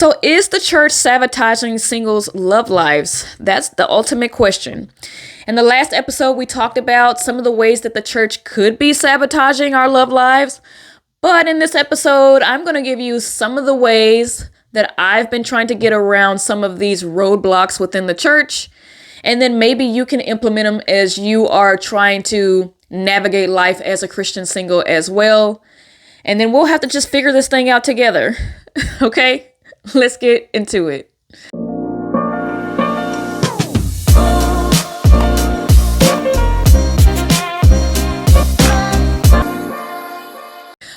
So is the church sabotaging singles' love lives? That's the ultimate question. In the last episode, we talked about some of the ways that the church could be sabotaging our love lives. But in this episode, I'm going to give you some of the ways that I've been trying to get around some of these roadblocks within the church. And then maybe you can implement them as you are trying to navigate life as a Christian single as well. And then we'll have to just figure this thing out together. Okay? Let's get into it.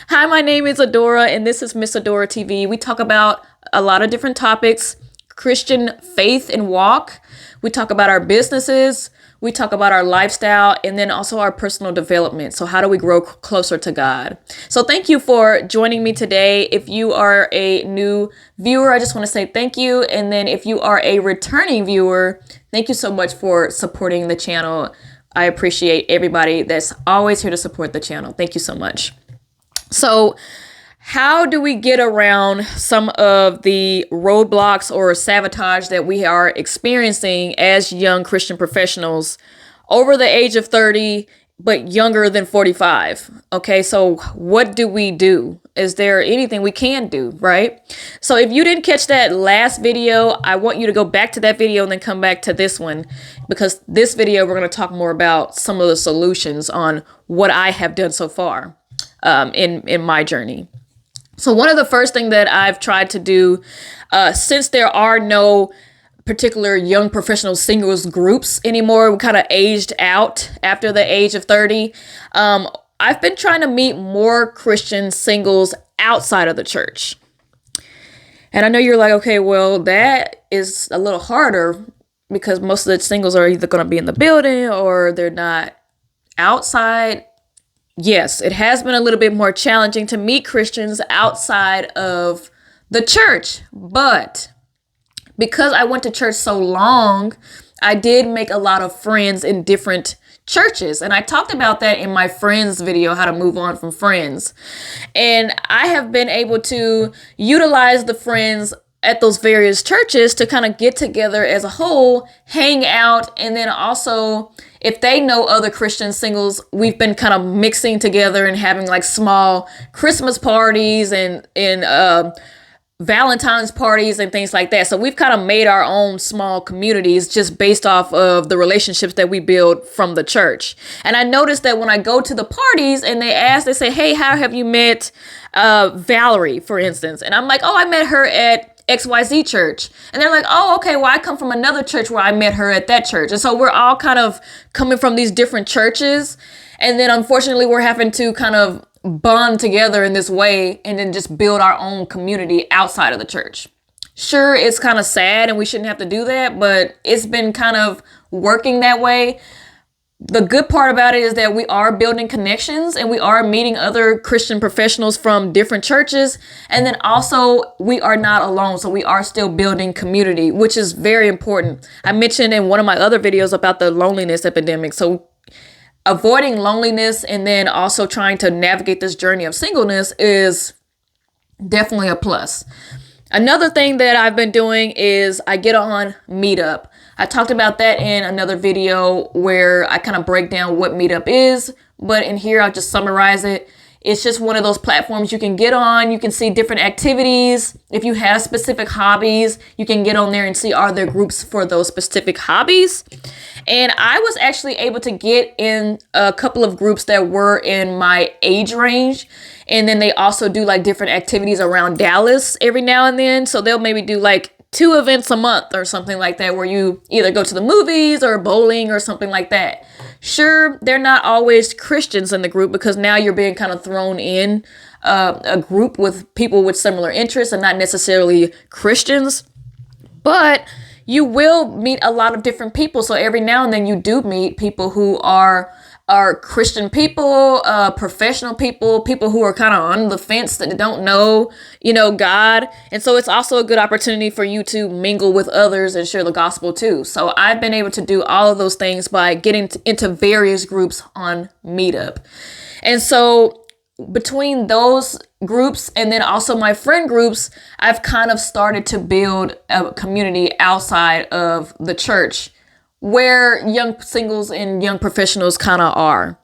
Hi, my name is Adora, and this is Miss Adora TV. We talk about a lot of different topics, Christian faith and walk. We talk about our businesses. We talk about our lifestyle and then also our personal development. So how do we grow closer to God? So thank you for joining me today. If you are a new viewer, I just want to say thank you. And then if you are a returning viewer, thank you so much for supporting the channel. I appreciate everybody that's always here to support the channel. Thank you so much. So how do we get around some of the roadblocks or sabotage that we are experiencing as young Christian professionals over the age of 30, but younger than 45? Okay, so what do we do? Is there anything we can do, right? So if you didn't catch that last video, I want you to go back to that video and then come back to this one, because this video, we're going to talk more about some of the solutions on what I have done so far in my journey. So one of the first thing that I've tried to do, since there are no particular young professional singles groups anymore, we kind of aged out after the age of 30. I've been trying to meet more Christian singles outside of the church. And I know you're like, okay, well, that is a little harder because most of the singles are either going to be in the building or they're not outside. Yes, it has been a little bit more challenging to meet Christians outside of the church, but because I went to church so long, I did make a lot of friends in different churches. And I talked about that in my friends video, how to move on from friends. And I have been able to utilize the friends at those various churches to kind of get together as a whole, hang out, and then also if they know other Christian singles, we've been kind of mixing together and having like small Christmas parties and Valentine's parties and things like that. So we've kind of made our own small communities just based off of the relationships that we build from the church. And I noticed that when I go to the parties and they say, hey, how have you met Valerie, for instance? And I'm like, oh, I met her at XYZ church. And they're like, oh, okay, well, I come from another church where I met her at that church. And so we're all kind of coming from these different churches. And then unfortunately, we're having to kind of bond together in this way and then just build our own community outside of the church. Sure, it's kind of sad and we shouldn't have to do that, but it's been kind of working that way. The good part about it is that we are building connections and we are meeting other Christian professionals from different churches. And then also we are not alone. So we are still building community, which is very important. I mentioned in one of my other videos about the loneliness epidemic. So avoiding loneliness and then also trying to navigate this journey of singleness is definitely a plus. Another thing that I've been doing is I get on Meetup. I talked about that in another video where I kind of break down what Meetup is, but in here I'll just summarize it. It's just one of those platforms you can get on. You can see different activities. If you have specific hobbies, you can get on there and see are there groups for those specific hobbies. And I was actually able to get in a couple of groups that were in my age range. And then they also do like different activities around Dallas every now and then. So they'll maybe do like 2 events a month or something like that, where you either go to the movies or bowling or something like that. Sure, they're not always Christians in the group because now you're being kind of thrown in a group with people with similar interests and not necessarily Christians, but you will meet a lot of different people. So every now and then you do meet people who are Christian people, professional people who are kind of on the fence that don't know, God. And so it's also a good opportunity for you to mingle with others and share the gospel too. So I've been able to do all of those things by getting into various groups on Meetup. And so between those groups and then also my friend groups, I've kind of started to build a community outside of the church where young singles and young professionals kind of are.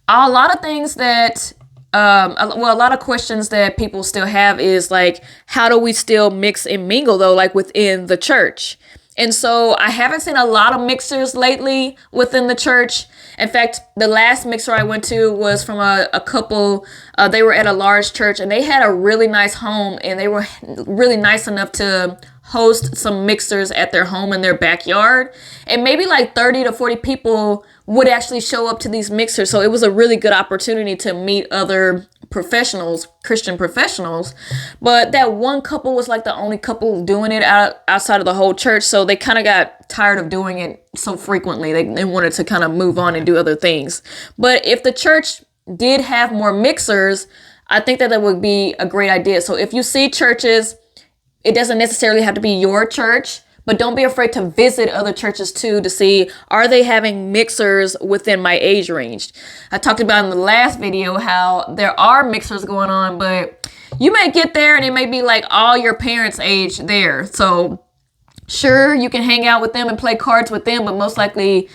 A lot of things that a lot of questions that people still have is like, how do we still mix and mingle though, like within the church? And so I haven't seen a lot of mixers lately within the church. In fact, the last mixer I went to was from a couple. They were at a large church and they had a really nice home, and they were really nice enough to host some mixers at their home in their backyard. And maybe like 30 to 40 people would actually show up to these mixers. So it was a really good opportunity to meet other professionals, Christian professionals. But that one couple was like the only couple doing it outside of the whole church. So they kind of got tired of doing it so frequently. They wanted to kind of move on and do other things. But if the church did have more mixers, I think that would be a great idea. So if you see churches, it doesn't necessarily have to be your church, but don't be afraid to visit other churches too to see, are they having mixers within my age range? I talked about in the last video how there are mixers going on, but you may get there and it may be like all your parents' age there. So sure, you can hang out with them and play cards with them, but most likely,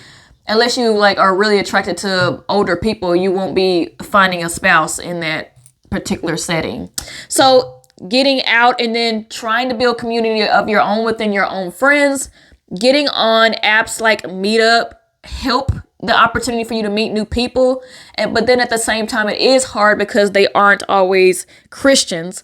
unless you like are really attracted to older people, you won't be finding a spouse in that particular setting. So getting out and then trying to build community of your own within your own friends, getting on apps like Meetup help the opportunity for you to meet new people. But then at the same time, it is hard because they aren't always Christians.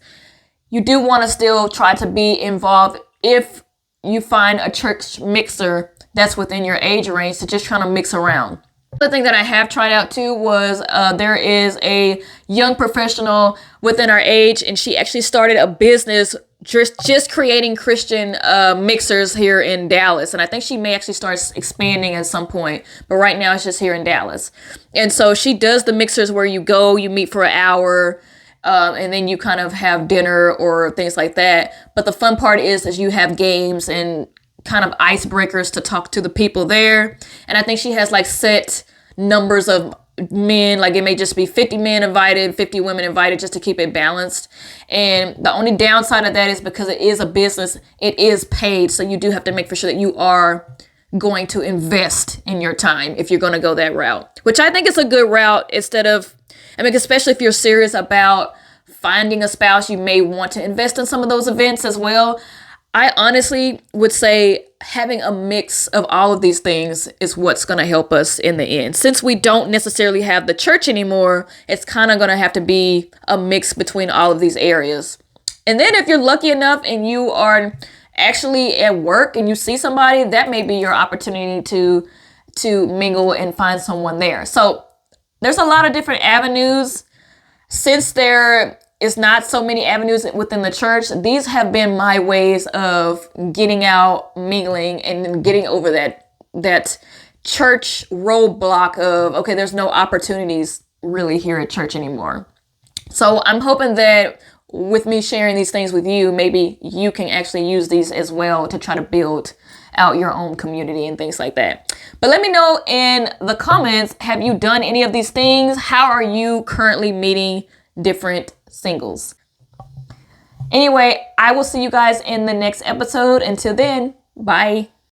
You do want to still try to be involved if you find a church mixer that's within your age range, to just trying to mix around. The thing that I have tried out too was there is a young professional within our age, and she actually started a business just creating Christian mixers here in Dallas. And I think she may actually start expanding at some point, but right now it's just here in Dallas. And so she does the mixers where you go, you meet for an hour, and then you kind of have dinner or things like that. But the fun part is you have games and kind of icebreakers to talk to the people there. And I think she has like set numbers of men, like it may just be 50 men invited, 50 women invited, just to keep it balanced. And the only downside of that is because it is a business, it is paid. So you do have to make for sure that you are going to invest in your time if you're going to go that route, which I think is a good route. Instead of, I mean, especially if you're serious about finding a spouse, you may want to invest in some of those events as well. I honestly would say having a mix of all of these things is what's going to help us in the end. Since we don't necessarily have the church anymore, it's kind of going to have to be a mix between all of these areas. And then if you're lucky enough and you are actually at work and you see somebody, that may be your opportunity to mingle and find someone there. So there's a lot of different avenues. Since there is not so many avenues within the church, these have been my ways of getting out, mingling, and getting over that church roadblock of, okay, there's no opportunities really here at church anymore. So I'm hoping that with me sharing these things with you, maybe you can actually use these as well to try to build out your own community and things like that. But let me know in the comments, have you done any of these things? How are you currently meeting different singles? Anyway, I will see you guys in the next episode. Until then, bye.